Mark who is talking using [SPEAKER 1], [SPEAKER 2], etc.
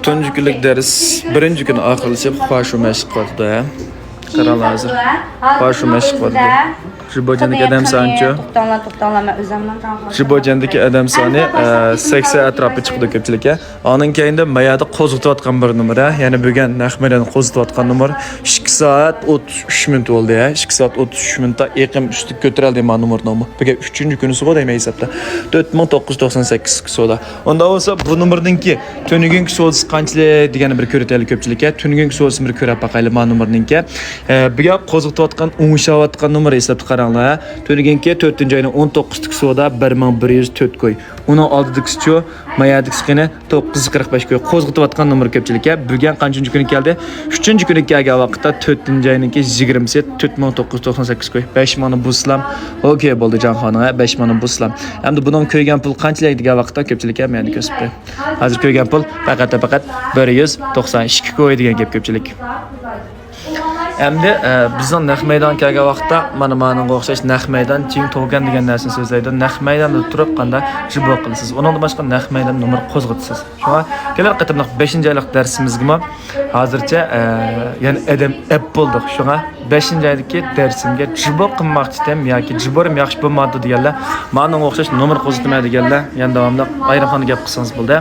[SPEAKER 1] Tunji kunlik ders birinchi kuni oxirlashib, xoshu mashq qildi. Qaranglar hozir. Xoshu mashq qildi. Jibojandagi odam sonichi.
[SPEAKER 2] To'xtanglar, men o'zimdan
[SPEAKER 1] Jibojandagi odam soni 80 atrofiga chiqdi ko'pchilikka. Onun keyinda mayada qo'zg'atayotgan bir nomer, ya'ni bugun Nahmadan qo'zg'atayotgan nomer 2 soat 33 minut bo'ldi ya. 2 soat 33 minutda eqim usti ko'tarildi men nomer nomi. Bugun 3-kuni so'g'da deyman hisobda. 4998 so'da. Unda bo'lsa bu nomerninki tunugungi so'z qanchalik degani bir ko'rataylik ko'pchilikka. Tunugungi so'zni bir ko'rib baqaylik men nomerninki. Bugun qo'zg'atayotgan o'ngishayotgan nomer hisobda qaranglar. Tunugunki 4-oyning 19 so'da 1104 koy. Uni oldidagisi mayadagisi 945 koy. Qo'zg'atayotgan nomer ko'pchilikka. Bugun qancha kuni keldi? 3-kuni kelgan vaqtda 4-oyninki 27 4998 koy. 5 ming buslam. Okey bo'ldi jonxonim, 5 ming buslam. Endi bundan ko'ygan pul qanchalik degan vaqtda ko'pchilikka meni ko'rsatib qo'y. Hozir ko'ygan pul faqat 192 koy degan gap ko'pchilik. Endi bizning naq maydon kelgan vaqtda mana menga o'xshash naq maydon ching to'g'gan degan narsani so'zlaydi. Naq maydonda turib qanday jibo qilasiz. Undan boshqa naq maydon nomer qo'zg'atasiz. Shunga kelar qatimliq 5-oylik darsimizga hozircha ya'ni adam app bo'ldik. Shunga 5-oydagi darsimga jibo qilmoqchi edim yoki jiborim yaxshi bo'lmadi deganlar, menga o'xshash nomer qo'zg'atmaydi deganlar, yana davomli ayrimxonga gap qilsangiz bo'ldi.